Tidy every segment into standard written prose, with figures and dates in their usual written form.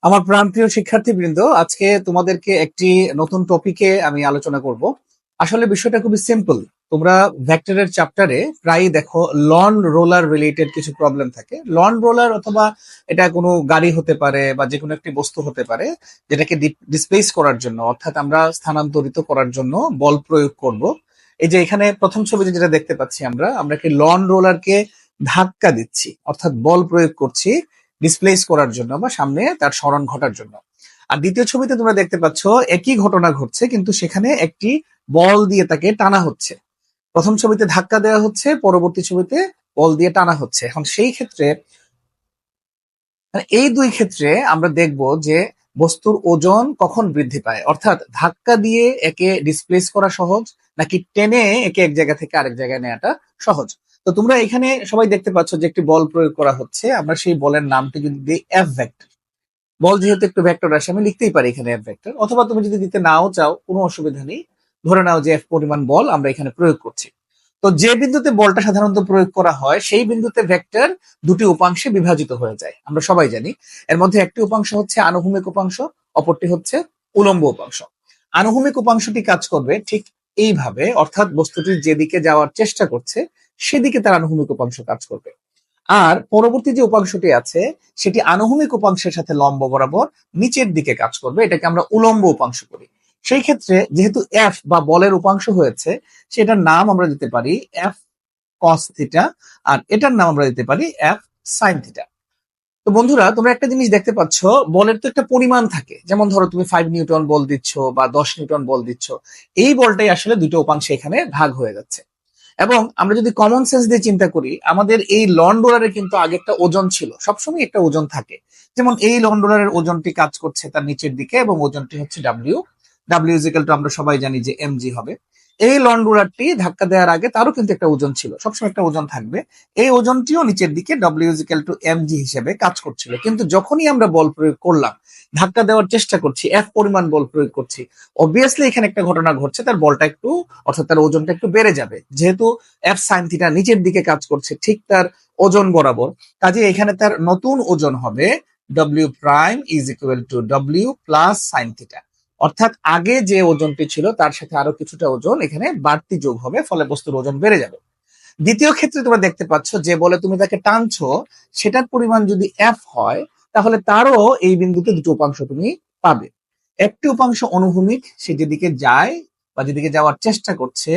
আমার প্রাণপ্রিয় শিক্ষার্থীবৃন্দ, আজকে তোমাদেরকে একটি নতুন টপিকে আমি আলোচনা করব। আসলে বিষয়টা খুবই সিম্পল। তোমরা ভেক্টরের চ্যাপ্টারে প্রায়ই দেখো লন রোলার রিলেটেড কিছু প্রবলেম থাকে। লন রোলার অথবা এটা কোনো গাড়ি হতে পারে বা যে কোনো একটি বস্তু হতে পারে, যেটাকে ডিসপ্লেস করার জন্য, অর্থাৎ আমরা স্থানান্তরিত করার জন্য বল প্রয়োগ করব। এই যে এখানে প্রথম ছবিতে যেটা দেখতে পাচ্ছি, আমরা আমরা কি লন রোলারকে ধাক্কা দিচ্ছি, অর্থাৎ বল প্রয়োগ করছি ডিসপ্লেস করার জন্য বা সামনে তার সরণ ঘটার জন্য। আর দ্বিতীয় ছবিতে তোমরা দেখতে পাচ্ছ একই ঘটনা ঘটছে, কিন্তু সেখানে একটি বল দিয়ে তাকে টানা হচ্ছে। প্রথম ছবিতে ধাক্কা দেওয়া হচ্ছে, পরবর্তী ছবিতে বল দিয়ে টানা হচ্ছে। এখন সেই ক্ষেত্রে এই দুই ক্ষেত্রে আমরা দেখব যে বস্তুর ওজন কখন বৃদ্ধি পায়, অর্থাৎ ধাক্কা দিয়ে একে ডিসপ্লেস করা সহজ নাকি টেনে একে এক জায়গা থেকে আরেক জায়গায় নেওয়াটা সহজ। তো তোমরা এখানে সবাই দেখতে পাচ্ছ যে একটি বল প্রয়োগ করা হচ্ছে। আমরা সেই বলের নামটি যদি দিই এফ ভেক্টর। বল যেহেতু একটু ভেক্টর আসে, আমি লিখতেই পারি এখানে এফ ভেক্টর, অথবা তুমি যদি দিতে নাও চাও কোনো অসুবিধা নেই। ধরে নাও যে এফ পরিমাণ বল আমরা এখানে প্রয়োগ করছি। তো যে বিন্দুতে বলটা সাধারণত প্রয়োগ করা হয় সেই বিন্দুতে ভেক্টর দুটি উপাংশে বিভাজিত হয়ে যায়, আমরা সবাই জানি। এর মধ্যে একটি উপাংশ হচ্ছে আনুভূমিক উপাংশ, অপরটি হচ্ছে উলম্ব উপাংশ। আনুভূমিক উপাংশটি কাজ করবে ঠিক এইভাবে, অর্থাৎ বস্তুটি যেদিকে যাওয়ার চেষ্টা করছে সেদিকে তার আনুভূমিক উপাংশ কাজ করবে। আর পরবর্তী যে উপাংশটি আছে সেটি আনুভূমিক উপাংশের সাথে লম্ব বরাবর নিচের দিকে কাজ করবে, এটাকে আমরা উলম্ব উপাংশ করি। সেই ক্ষেত্রে যেহেতু এফ বা বলের উপাংশ হয়েছে, সেটার নাম আমরা দিতে পারি এফ কস থিটা, আর এটার নাম আমরা দিতে পারি এফ সাইন থিটা। তো বন্ধুরা, তোমরা একটা জিনিস দেখতে পাচ্ছ, বলের তো একটা পরিমাণ থাকে। যেমন ধরো তুমি 5 নিউটন বল দিচ্ছ বা 10 নিউটন বল দিচ্ছ, এই বলটাই আসলে দুটো উপাংশে এখানে ভাগ হয়ে যাচ্ছে। এবং আমরা যদি কমন সেন্স দিয়ে চিন্তা করি, আমাদের এই লন রোলারের কিন্তু আগে একটা ওজন ছিল, সবসময় একটা ওজন থাকে। যেমন এই লন রোলারের ওজনটি কাজ করছে তার নিচের দিকে এবং ওজনটি হচ্ছে ডাব্লিউ। ডাব্লিউ ইজিক্যাল টু আমরা সবাই জানি যে এমজি হবে। এই লন রোলারটি ধাক্কা দেওয়ার আগে তারও কিন্তু একটা ওজন ছিল, সবসময় একটা ওজন থাকবে। এই ওজনটিও নিচের দিকে ডাব্লিউ ইজিক্যাল টু এমজি হিসেবে কাজ করছিল। কিন্তু যখনই আমরা বল প্রয়োগ করলাম, ধাক্কা দেওয়ার চেষ্টা করছি, এফ পরিমাণ বল প্রয়োগ করছি, অবভিয়াসলি এখানে একটা ঘটনা ঘটছে, তার বলটা একটু, অর্থাৎ তার ওজনটা একটু বেড়ে যাবে। যেহেতু এফ সাইন থিটা নিচের দিকে কাজ করছে ঠিক তার ওজন বরাবর, কাজে এখানে তার নতুন ওজন হবে W prime is equal to W plus sine theta. অর্থাৎ আগে যে ওজনটি ছিল তার সাথে আরো কিছুটা ওজন এখানে বাড়তি যোগ হবে, ফলে বস্তুর ওজন বেড়ে যাবে। দ্বিতীয় ক্ষেত্রে তোমরা দেখতে পাচ্ছ যে বলে তুমি তাকে টানছো, সেটার পরিমাণ যদি এফ হয়, তাহলে তারও এই বিন্দুতে দুটো উপাংশ তুমি পাবে। একটি উপাংশ অনুভূমিক, সে যেদিকে যায় বা যেদিকে যাওয়ার চেষ্টা করছে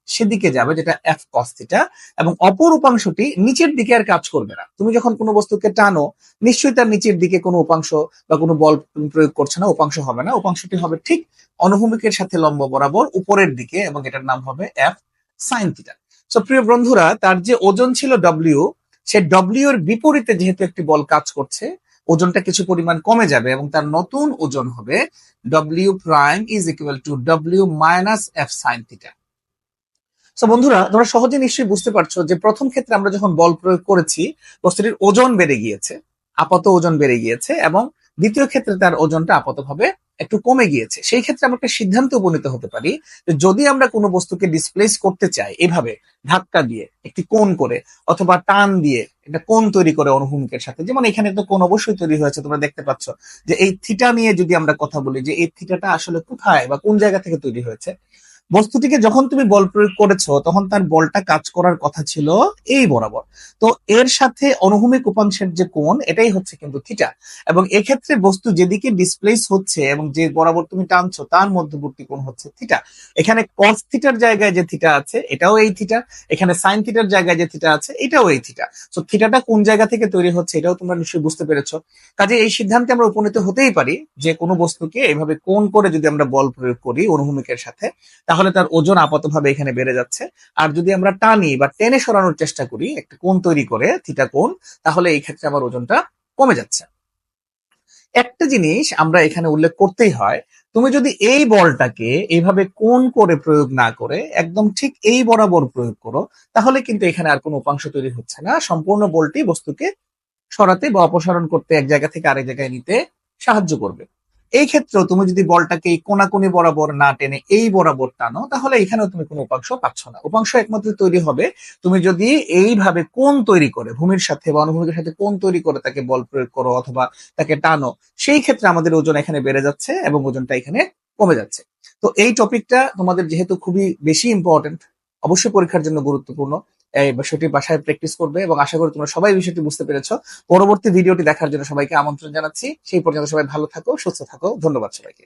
সেদিকে যাবে, যেটা এফ কস থিটা। এবং অপর উপাংশটি নিচের দিকে আর কাজ করবে না। তুমি যখন কোনো বস্তুকে টানো, নিশ্চয়ই তার নিচের দিকে কোনো উপাংশ বা কোনো বল তুমি প্রয়োগ করছো না, উপাংশ হবে না। উপাংশটি হবে ঠিক অনুভূমিকের সাথে লম্ব বরাবর উপরের দিকে, এবং এটার নাম হবে এফ সাইন থিটা। সো প্রিয় বন্ধুরা, তার যে ওজন ছিল ডব্লিউ, সে ডব্লিউ এর বিপরীতে যেহেতু একটি বল কাজ করছে, ওজনটা কিছু পরিমাণ কমে যাবে এবং তার নতুন ওজন হবে W prime is equal to W minus F sine theta. So বন্ধুরা, তোমরা সহজে নিশ্চয়ই বুঝতে পারছো যে প্রথম ক্ষেত্রে আমরা যখন বল প্রয়োগ করেছি, বস্তুটির ওজন বেড়ে গিয়েছে, আপাত ওজন বেড়ে গিয়েছে, এবং দ্বিতীয় ক্ষেত্রে তার ওজনটা আপাতভাবে একটু কমে গিয়েছে। সেই ক্ষেত্রে আমরা একটা সিদ্ধান্তে উপনীত হতে পারি যে যদি আমরা কোনো বস্তুকে ডিসপ্লেস করতে চাই এভাবে ধাক্কা দিয়ে, একটি কোণ করে, অথবা টান দিয়ে একটা কোণ তৈরি করে অনুভূমিকের সাথে, যেমন এখানে তো কোণ অবশ্যই তৈরি হয়েছে, তোমরা দেখতে পাচ্ছ যে এই থিটা নিয়ে যদি আমরা কথা বলি যে এই থিটাটা আসলে কোথায় বা কোন জায়গা থেকে তৈরি হয়েছে, বস্তুটিকে যখন তুমি বল প্রয়োগ করেছো তখন তার বলটা কাজ করার কথা ছিল এই বরাবর। তো এর সাথে অনুভূমিক উপাংশের যে কোণ, এটাই হচ্ছে কিন্তু থিটা। এবং এক্ষেত্রে বস্তু যেদিকে ডিসপ্লেস হচ্ছে এবং যে বরাবর তুমি টানছো তার মধ্যবর্তী কোণ হচ্ছে থিটা। এখানে কস থিটার জায়গায় যে থিটা আছে এটাও এই থিটা, এখানে সাইন থিটার জায়গায় যে থিটা আছে এটাও এই থিটা। তো থিটাটা কোন জায়গা থেকে তৈরি হচ্ছে এটাও তোমরা নিশ্চয়ই বুঝতে পেরেছো। কাজে এই সিদ্ধান্তে আমরা উপনীত হতেই পারি যে কোনো বস্তুকে এইভাবে কোণ করে যদি আমরা বল প্রয়োগ করি অনুভূমিকের সাথে, তাহলে তার ওজন আপাতভাবে এখানে বেড়ে যাচ্ছে। আর যদি আমরা টানি বা টেনে সরানোর চেষ্টা করি একটা কোণ তৈরি করে, থিটা কোণ, তাহলে এই ক্ষেত্রে আমার ওজনটা কমে যাচ্ছে। একটা জিনিস আমরা এখানে উল্লেখ করতেই হয়, তুমি যদি এই বলটাকে এইভাবে কোণ করে প্রয়োগ না করে একদম ঠিক এই বরাবর প্রয়োগ করো, তাহলে কিন্তু এখানে আর কোনো উপাংশ তৈরি হচ্ছে না। সম্পূর্ণ বলটি বস্তুকে সরাতে বা অপসারণ করতে, এক জায়গা থেকে আরেক জায়গায় নিতে সাহায্য করবে। এই ক্ষেত্রেও তুমি যদি বলটাকে এই কোনাকুনি বরাবর না টেনে এই বরাবর টানো, তাহলে এখানেও তুমি কোনো উপাংশ পাচ্ছ না। উপাংশ একমাত্র তৈরি হবে তুমি যদি এইভাবে কোণ তৈরি করে, ভূমির সাথে বা অনুভূমিকের সাথে কোণ তৈরি করে তাকে বল প্রয়োগ করো অথবা তাকে টানো, সেই ক্ষেত্রে আমাদের ওজন এখানে বেড়ে যাচ্ছে এবং ওজনটা এখানে কমে যাচ্ছে। তো এই টপিকটা তোমাদের যেহেতু খুবই বেশি ইম্পর্টেন্ট, অবশ্যই পরীক্ষার জন্য গুরুত্বপূর্ণ, এই বিষয়টি বাসায় প্র্যাকটিস করবে এবং আশা করি তোমরা সবাই বিষয়টি বুঝতে পেরেছো। পরবর্তী ভিডিওটি দেখার জন্য সবাইকে আমন্ত্রণ জানাচ্ছি। সেই পর্যন্ত সবাই ভালো থাকো, সুস্থ থাকো। ধন্যবাদ সবাইকে।